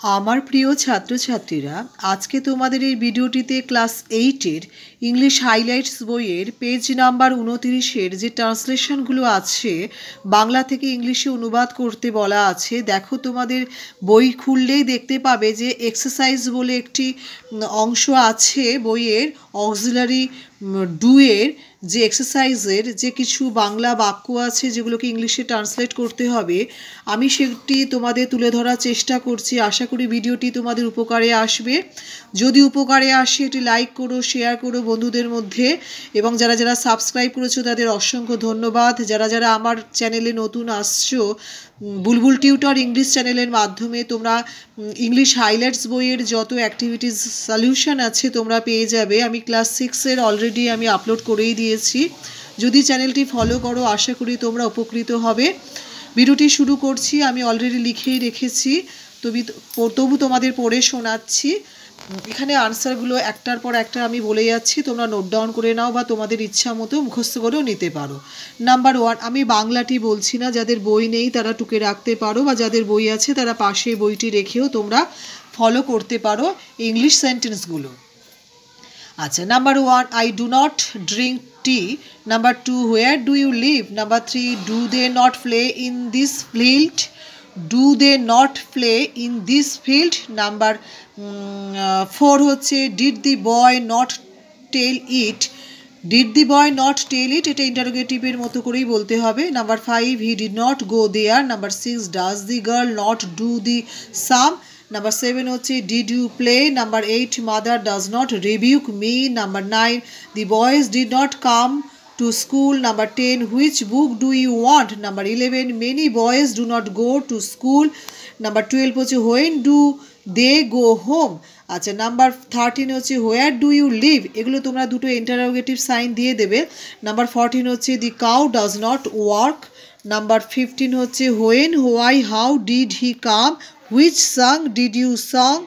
আমার প্রিয় ছাত্রছাত্রীরা, আজকে তোমাদের এই ভিডিওটিতে ক্লাস 8-এর ইংলিশ হাইলাইটস বইয়ের পেজ নাম্বার 29-এর যে ট্রান্সলেশনগুলো আছে, বাংলা থেকে ইংলিশে অনুবাদ করতে বলা আছে। দেখো, তোমাদের বই খুললেই দেখতে পাবে যে এক্সারসাইজ বলে একটি অংশ আছে বইয়ের, অক্সিলারি ডুয়ের যে এক্সারসাইজের যে কিছু বাংলা বাক্য আছে যেগুলোকে ইংলিশে ট্রান্সলেট করতে হবে। আমি সেটি তোমাদের তুলে ধরার চেষ্টা করছি। আশা করি ভিডিওটি তোমাদের উপকারে আসবে। যদি উপকারে আসে এটি লাইক করো, শেয়ার করো বন্ধুদের মধ্যে, এবং যারা যারা সাবস্ক্রাইব করেছো তাদের অসংখ্য ধন্যবাদ। যারা যারা আমার চ্যানেলে নতুন আসছো, বুলবুল টিউটর ইংলিশ চ্যানেলের মাধ্যমে তোমরা ইংলিশ হাইলাইটস বইয়ের যত অ্যাক্টিভিটিস সলিউশন আছে তোমরা পেয়ে যাবে। আমি ক্লাস 6-এর অলরেডি আমি আপলোড করেই দিয়েছি। যদি চ্যানেলটি ফলো করো, আশা করি তোমরা উপকৃত হবে। ভিডিওটি শুরু করছি। আমি অলরেডি লিখেই রেখেছি, তবু তোমাদের পড়ে শোনাচ্ছি। এখানে আনসারগুলো একটার পর একটা আমি বলে যাচ্ছি, তোমরা নোট ডাউন করে নাও বা তোমাদের ইচ্ছা মতো মুখস্থ করেও নিতে পারো। নাম্বার 1, আমি বাংলাটি বলছি না, যাদের বই নেই তারা টুকে রাখতে পারো, বা যাদের বই আছে তারা পাশে বইটি রেখেও তোমরা ফলো করতে পারো ইংলিশ সেন্টেন্সগুলো। আচ্ছা, number 1, I do not drink tea. Number 2, where do you live? Number 3, do they not play in this field? Do they not play in this field? Number 4 হচ্ছে, did the boy not tell it? Did the boy not tell it, এটা ইন্টারোগেটিভের মতো করেই বলতে হবে। Number 5, he did not go there? Number 6, does the girl not do the some? Number 7 হচ্ছে, did you play? Number 8, mother does not rebuke me? Number 9, the boys did not come to school? Number 10, which book do you want? Number 11, many boys do not go to school. Number 12 হচ্ছে, when do they go home? আচ্ছা, number 13 হচ্ছে, where do you live? এগুলো তোমরা দুটো interrogative sign দিয়ে দেবে। Number 14 হচ্ছে, the cow does not work. Number 15 হচ্ছে, when, why, how did he come? Which song did you sing?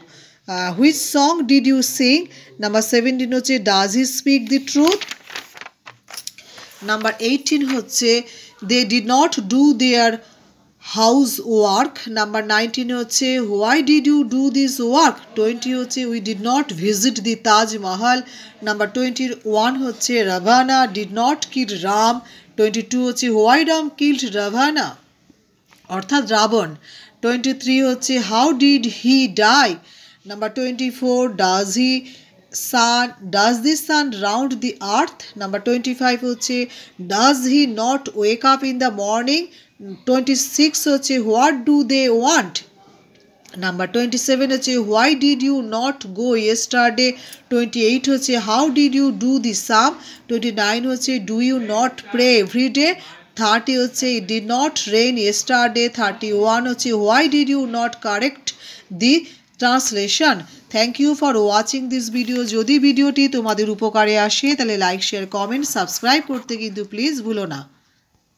Which song did you sing? Number 17 হচ্ছে, does he speak the truth? Number 18 হচ্ছে, they did not do their house work. Number 19 হচ্ছে, why did you do this work? 20 হচ্ছে, we did not visit the Taj Mahal. Number 21 হচ্ছে, Ravana did not kill Ram. 22 হচ্ছে, why Ram killed Ravana, অর্থাৎ রাবণ। 23 হচ্ছে, how did he die? Number 24, does the sun round the earth? Number 25 হচ্ছে, does he not wake up in the morning? 26 হচ্ছে, what do they want? Number 27 হচ্ছে, why did you not go yesterday? 28 হচ্ছে, how did you do the sum? 29 হচ্ছে, do you not pray every day? 30 হচ্ছে, it did not rain yesterday. 31 হচ্ছে, why did you not correct the translation? Thank you for watching this video. যদি ভিডিওটি তোমাদের উপকারে আসে তাহলে লাইক, শেয়ার, কমেন্ট, সাবস্ক্রাইব করতে কিন্তু প্লিজ ভুলো না।